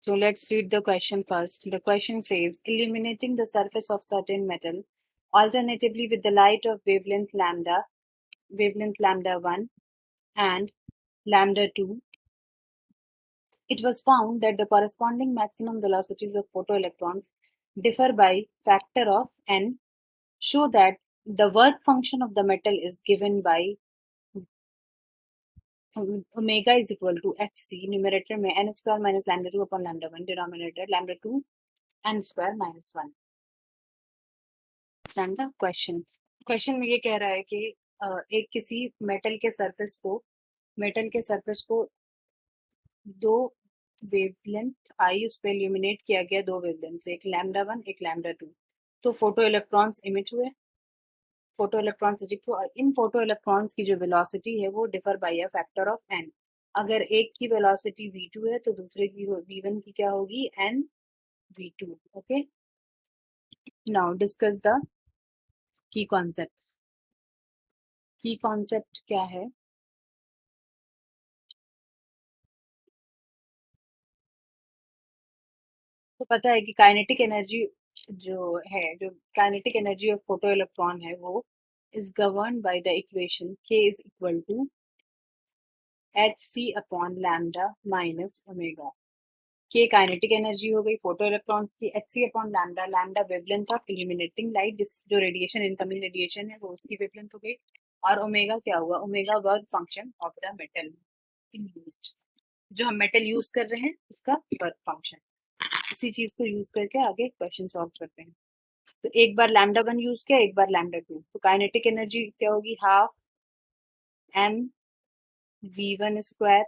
So let's read the question first. The question says, illuminating the surface of certain metal, alternatively with the light of wavelength lambda 1 and lambda 2, it was found that the corresponding maximum velocities of photoelectrons differ by factor of n. Show that the work function of the metal is given by omega is equal to hc, numerator में n square minus lambda 2 upon lambda 1, denominator lambda 2 n square minus 1. Understand the question. Question में ये कह रहा है कि एक किसी metal के सरफेस को दो वेवलेंथ आई उस पर इल्यूमिनेट किया गया, दो वेवलेंथ, एक लैम्डा 1 एक लैम्डा 2. तो फोटो इलेक्ट्रॉन्स इमिट हुए, फोटो इलेक्ट्रॉन्स इजिक्ट हुआ, और इन फोटो इलेक्ट्रॉन्स की जो वेलोसिटी है वो differ by a factor of n. अगर एक की वेलोसिटी v2 है तो दूसरे की v1 की क्या होगी, n v2. Okay, now discuss the key concepts. Key concept क्या है? तो पता है कि काइनेटिक एनर्जी जो kinetic energy of photo electron है वो is govern by the equation k is equal to hc upon lambda minus omega. k kinetic energy हो गई फोटो इलेक्ट्रॉन्स की, hc upon lambda, lambda wavelength of illuminating light, जो radiation incoming radiation है वो उसकी wavelength हो गई, और ओमेगा क्या हुआ, omega work function of the metal in used, जो हम मेटल यूज कर रहे हैं उसका वर्क फंक्शन. इसी चीज को यूज करके आगे क्वेश्चन सॉल्व करते हैं. तो एक बार लैम्डा 1 यूज किया, एक बार लैम्डा 2, तो काइनेटिक एनर्जी क्या होगी, हाफ m v1 स्क्वायर.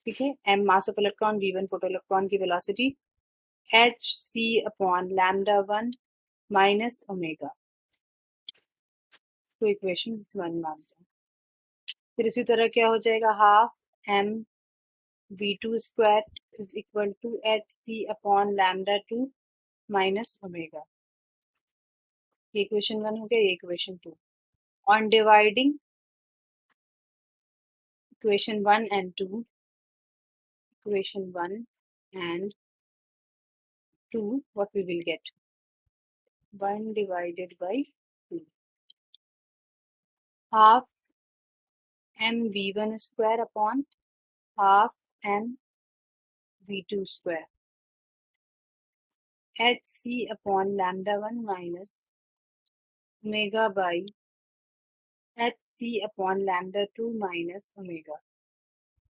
ठीक है, m mass of electron, v1 photo electron की velocity, h c upon lambda 1 minus omega. तो इक्वेशन 1 मानते हैं. फिर इसी तरह क्या हो जाएगा, half m v2 square is equal to H C upon lambda 2 minus omega. ये इक्वेशन 1 हो गया, ये equation 2. On dividing equation 1 and 2, equation 1 and 2, what we will get, 1 divided by 2, half m v1 square upon half m v2 square, hc upon lambda 1 minus omega by hc upon lambda 2 minus omega.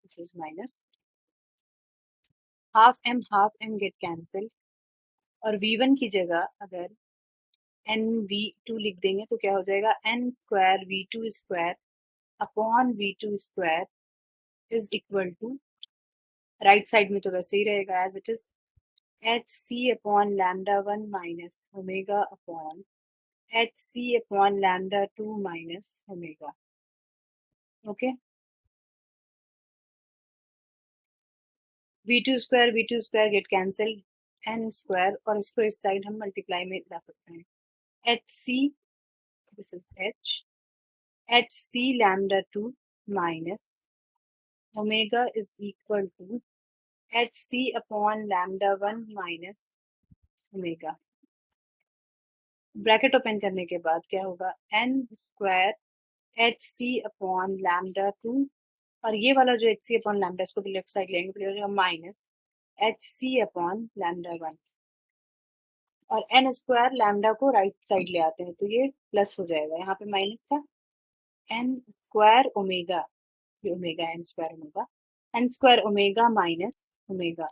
This is minus half m get cancelled, और v1 की जगह अगर n v2 लिख देंगे तो क्या हो जाएगा, n square v2 square upon v2 square is equal to, right side में तो वैसे ही रहेगा as it is, H C upon lambda 1 minus omega upon H C upon lambda 2 minus omega. Okay, v2 square get cancelled, n square, और इसको इस side हम multiply में ला सकते हैं, H C, this is H C lambda 2 minus omega is equal to H C upon lambda 1 minus omega. Bracket open करने के बाद क्या होगा, n square H C upon lambda 2, और ये वाला जो एच सी अपॉन लैम्डा इसको भी लेफ्ट साइड लेंगे तो हो जाएगा minus H C upon lambda 1, और n स्क्वायर लैम्डा को राइट साइड ले आते हैं तो ये प्लस हो जाएगा, यहाँ पे माइनस था, n स्क्वायर ओमेगा, ये omega n square omega minus omega.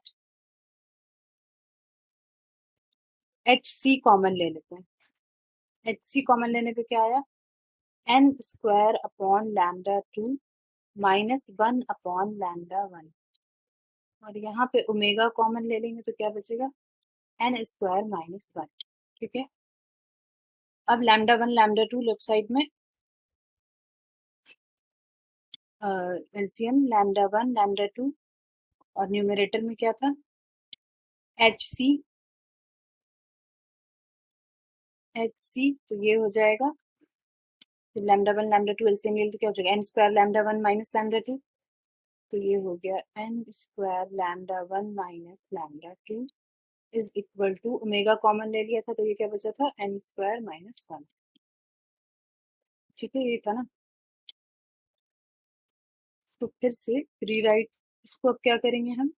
H C common ले लेते हैं, एच सी कॉमन लेने पे क्या आया, n square upon lambda 2 minus 1 upon lambda 1, और यहाँ पे ओमेगा कॉमन ले लेंगे तो क्या बचेगा, n स्क्वायर माइनस 1. ठीक है, अब लैम्डा 1 लैम्डा 2 लेफ्ट साइड में एलसीएम, लैम्डा 1 लैम्डा 2, और न्यूमरेटर में क्या था, एच सी, तो ये हो जाएगा, तो लैम्डा 1 लैम्डा 2 एलसीएम ले तो क्या हो जाएगा, n square lambda 1 minus lambda 2, तो ये हो गया n square lambda 1 minus lambda 2 is equal to, omega common ले लिया था तो ये क्या बचा था, n स्क्वायर माइनस 1। ठीक है, ये था ना। तो फिर से रीराइट, इसको अब क्या करेंगे हम,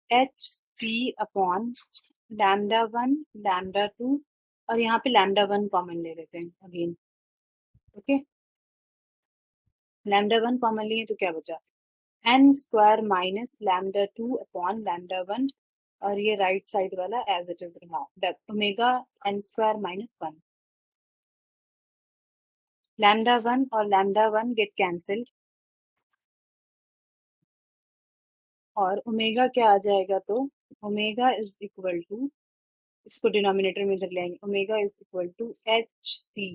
H C upon lambda 1 lambda 2, और यहाँ पे लैम्डा 1 कॉमन ले लेते हैं अगेन। ओके, लैम्डा 1 कॉमन लिए तो क्या बचा, N square minus lambda 2 upon lambda 1, और ये राइट साइड वाला एज इट इज रहा, omega N square minus 1। Lambda 1 और लैम्डा 1 गेट कैंसिल्ड, और ओमेगा क्या आ जाएगा, तो ओमेगा इज इक्वल टू, इसको डिनोमिनेटर में इधर ले आएंगे, omega is equal to H C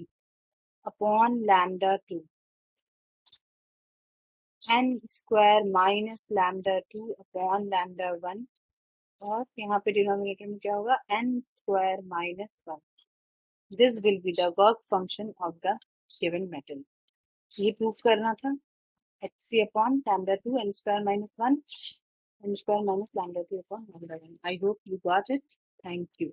upon lambda 2 N square minus lambda 2 upon lambda 1, और यहाँ पे डिनोमिनेटर में क्या होगा, N square minus 1। This will be the work function of the given metal. ये प्रूफ करना था, H C upon lambda 2 N square minus 1 N square minus lambda 2 upon lambda 1। I hope you got it. Thank you.